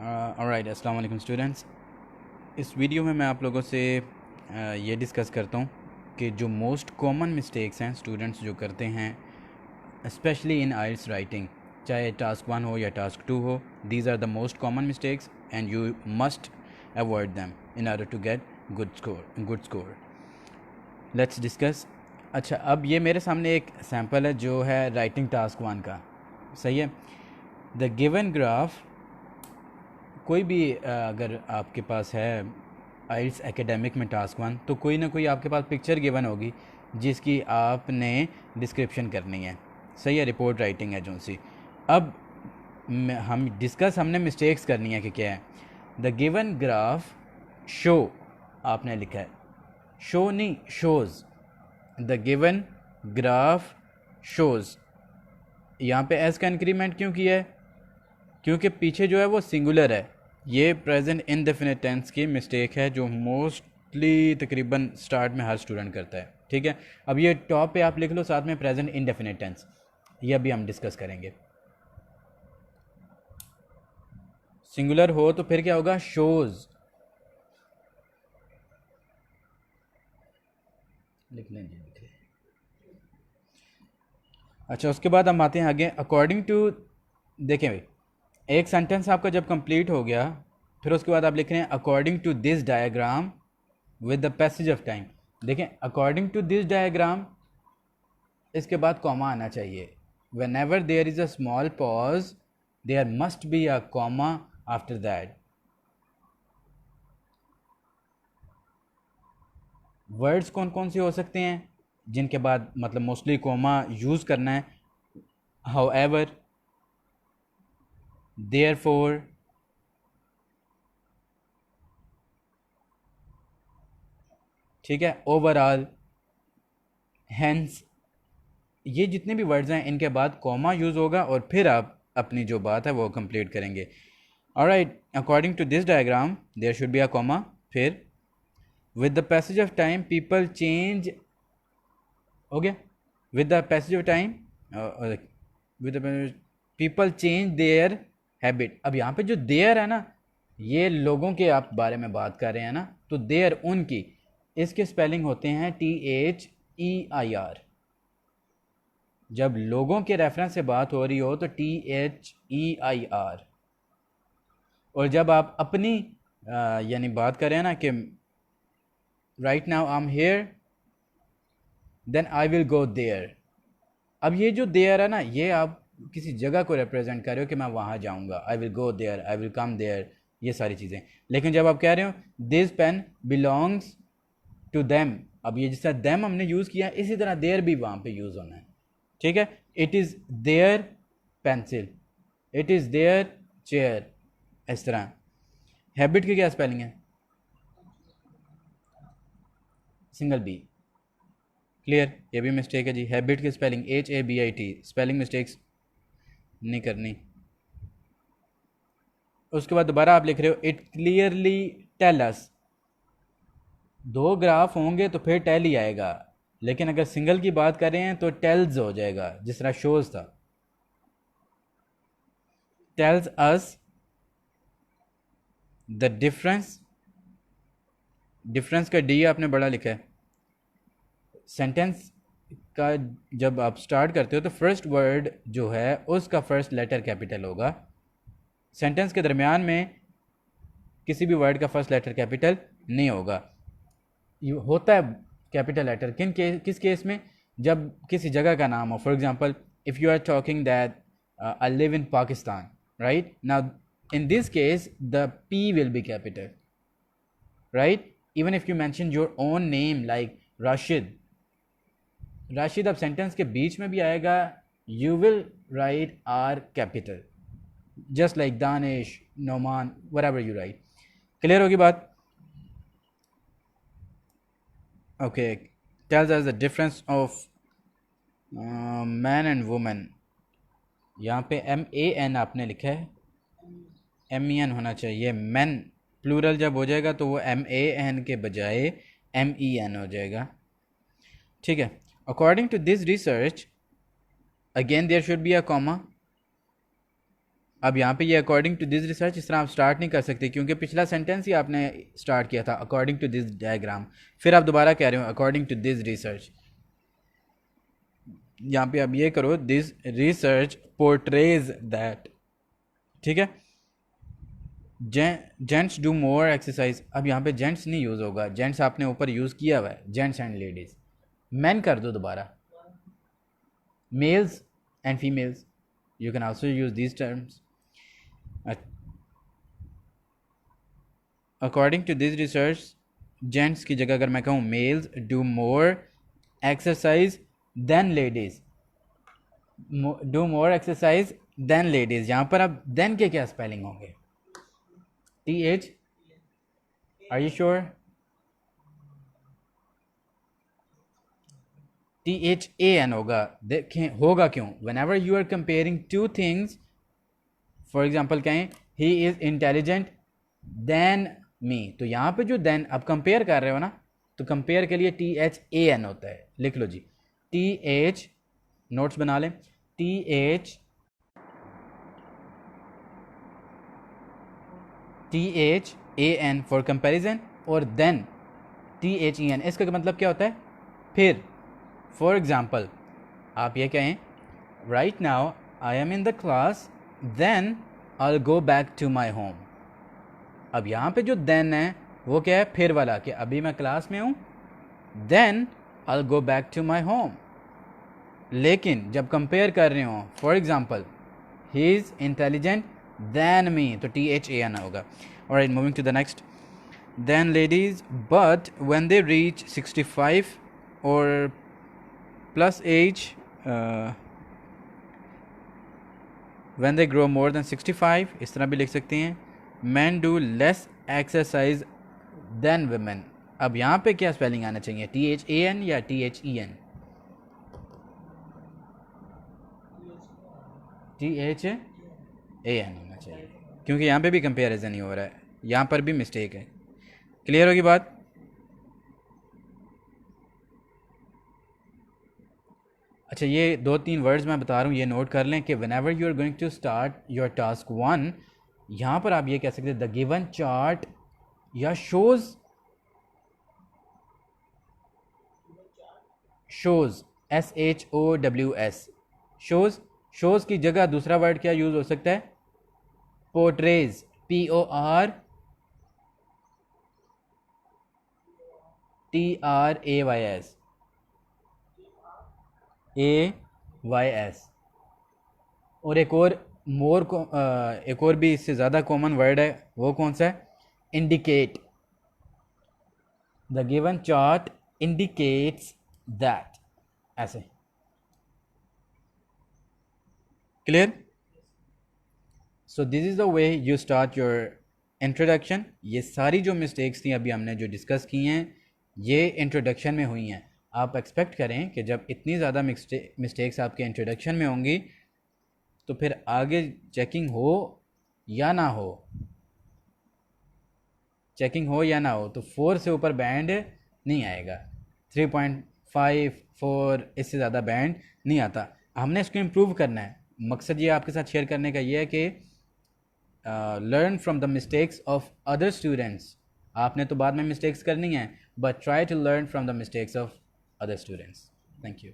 Alright, अस्सलाम वालेकुम students. इस वीडियो में मैं आप लोगों से ये डिस्कस करता हूँ कि जो मोस्ट कॉमन मिस्टेक्स हैं स्टूडेंट्स जो करते हैं स्पेशली इन आइल्स राइटिंग, चाहे टास्क 1 हो या टास्क 2 हो। These are the most common mistakes and you must avoid them in order to get good score. Let's discuss. अच्छा, अब ये मेरे सामने एक सैम्पल है जो है राइटिंग टास्क 1 का। सही है। द गिवन ग्राफ, कोई भी अगर आपके पास है आइल्स एकेडमिक में टास्क 1, तो कोई ना कोई आपके पास पिक्चर गिवन होगी जिसकी आपने डिस्क्रिप्शन करनी है। सही है, रिपोर्ट राइटिंग है जो सी। अब हमने मिस्टेक्स करनी है कि क्या है। द गिवन ग्राफ शो, आपने लिखा है शो नहीं shows. The given graph shows, यहाँ पे एस का इंक्रीमेंट क्यों किया है? क्योंकि पीछे जो है वो सिंगुलर है। ये प्रेजेंट इनडेफिनिट टेंस की मिस्टेक है जो मोस्टली तकरीबन स्टार्ट में हर स्टूडेंट करता है। ठीक है, अब ये टॉप पे आप लिख लो साथ में प्रेजेंट इनडेफिनिट टेंस, ये अभी हम डिस्कस करेंगे। सिंगुलर हो तो फिर क्या होगा? शोज। लिख लें जी, लिख लें। अच्छा, उसके बाद हम आते हैं आगे। अकॉर्डिंग टू, देखें भाई, एक सेंटेंस आपका जब कंप्लीट हो गया, फिर उसके बाद आप लिख रहे हैं according to this diagram with the passage of time. देखें, अकॉर्डिंग टू दिस डायग्राम, इसके बाद कॉमा आना चाहिए। Whenever there is a small pause there must be a comma after that. Words कौन कौन से हो सकते हैं जिनके बाद मतलब मोस्टली कॉमा यूज़ करना है? हाउएवर, देयरफॉर, ठीक है, ओवरऑल, हेंस, ये जितने भी वर्ड्स हैं इनके बाद कॉमा यूज़ होगा और फिर आप अपनी जो बात है वो कंप्लीट करेंगे। Alright, according to this diagram there should be a comma, फिर with the passage of time people change, हो गया। With the passage of time, with the people change their habit. अब यहाँ पे जो देयर है ना, ये लोगों के आप बारे में बात कर रहे हैं ना, तो देयर उनकी, इसके स्पेलिंग होते हैं THEIR। जब लोगों के रेफरेंस से बात हो रही हो तो THEIR। और जब आप अपनी यानी बात करें ना कि right now I am here then I will go there. अब ये जो देयर है ना, ये आप किसी जगह को रिप्रेजेंट कर रहे हो कि मैं वहाँ जाऊँगा, I will go there, I will come there, ये सारी चीज़ें। लेकिन जब आप कह रहे हो this pen belongs to them, अब ये जिस तरह देम हमने यूज़ किया है इसी तरह देयर भी वहाँ पे यूज़ होना है। ठीक है, it is their pencil, it is their chair, इस तरह। हैबिट की क्या स्पेलिंग है? Single B. क्लियर, ये भी मिस्टेक है जी। हैबिट की स्पेलिंग HABIT, स्पेलिंग मिस्टेक्स नहीं करनी। उसके बाद दोबारा आप लिख रहे हो इट क्लियरली टेल अस। दो ग्राफ होंगे तो फिर टेल ही आएगा, लेकिन अगर सिंगल की बात करें हैं तो टेल्स हो जाएगा, जिस तरह शोज था। Tells us the difference, difference का डी आपने बड़ा लिखा है। सेंटेंस का जब आप स्टार्ट करते हो तो फर्स्ट वर्ड जो है उसका फर्स्ट लेटर कैपिटल होगा। सेंटेंस के दरमियान में किसी भी वर्ड का फर्स्ट लेटर कैपिटल नहीं होगा। ये होता है कैपिटल लेटर किस केस में? जब किसी जगह का नाम हो। For example, if you are talking that I live in Pakistan, right now, in this case the P will be capital, right? Even if you mention your own name like Rashid, Rashid अब sentence के बीच में भी आएगा, you will write R capital, just like Danish, Noman, whatever you write. Clear होगी बात? Okay, tells us the difference of man and woman। यहाँ पे MAN आपने लिखा है, MEN होना चाहिए। मैन प्लूरल जब हो जाएगा तो वो MAN के बजाय MEN हो जाएगा। ठीक है, according to this research, again there should be a comma. अब यहाँ पे ये अकॉर्डिंग टू दिस रिसर्च इस तरह आप स्टार्ट नहीं कर सकते, क्योंकि पिछला सेंटेंस ही आपने स्टार्ट किया था अकॉर्डिंग टू दिस डायग्राम, फिर आप दोबारा कह रहे हो अकॉर्डिंग टू दिस रिसर्च। यहाँ पे आप ये करो, दिस रिसर्च पोर्ट्रेज दैट। ठीक है, जेंट्स डू मोर एक्सरसाइज। अब यहाँ पे जेंट्स नहीं यूज़ होगा, जेंट्स आपने ऊपर यूज़ किया हुआ है, जेंट्स एंड लेडीज़। मैन कर दो दोबारा, males and females, you can also use these terms. According to this research, gents की जगह अगर मैं कहूँ males do more exercise than ladies, do more exercise than ladies. यहाँ पर अब देन के क्या स्पेलिंग होंगे? T H, are you sure? T H A N होगा। देखें होगा क्यों, whenever you are comparing two things, for example कहें he is intelligent than me, तो यहाँ पे जो देन आप कंपेयर कर रहे हो ना, तो कंपेयर के लिए टी एच ए एन होता है। लिख लो जी, टी एच, नोट्स बना लें, T H A N for comparison, और then T H E N, इसका मतलब क्या होता है? फिर। फॉर एग्जाम्पल आप ये कहें right now I am in the class then I go back to my home. अब यहाँ पे जो देन है वो क्या है? फिर वाला, कि अभी मैं क्लास में हूँ, then I go back to my home. लेकिन जब कंपेयर कर रहे हो, for example he is intelligent than me, तो टी एच ए एन होगा। Alright, moving to the next. Than ladies, but when they reach 65 or plus age, when they grow more than 65, इस तरह भी लिख सकते हैं। Man do less exercise than women. अब यहाँ पे क्या स्पेलिंग आना चाहिए? टी एच ए एन या T H E N? T H A N होना चाहिए, क्योंकि यहाँ पे भी कंपेरिजन ही हो रहा है, यहाँ पर भी मिस्टेक है। क्लियर होगी बात? अच्छा, ये 2-3 वर्ड्स मैं बता रहा हूँ, ये नोट कर लें कि whenever you are going to start your task 1, यहाँ पर आप ये कह सकते हैं द गिवन चार्ट या शोज़, SHOWS, शोज़ की जगह दूसरा वर्ड क्या यूज़ हो सकता है? Portrays, PORTRAYS। और एक और एक और भी इससे ज़्यादा कॉमन वर्ड है, वो कौन सा है? Indicate. The given chart indicates that, ऐसे। Clear? So this is the way you start your introduction. ये सारी जो मिस्टेक्स थी अभी हमने जो डिस्कस की हैं, ये इंट्रोडक्शन में हुई हैं। आप एक्सपेक्ट करें कि जब इतनी ज़्यादा मिस्टेक्स आपके इंट्रोडक्शन में होंगी, तो फिर आगे चेकिंग हो या ना हो, तो 4 से ऊपर बैंड नहीं आएगा। 3.5, 4, इससे ज़्यादा बैंड नहीं आता। हमने इसको इम्प्रूव करना है। मकसद ये आपके साथ शेयर करने का ये है कि learn from the mistakes of other students. आपने तो बाद में मिस्टेक्स करनी है, but try to learn from the mistakes of other students. Thank you.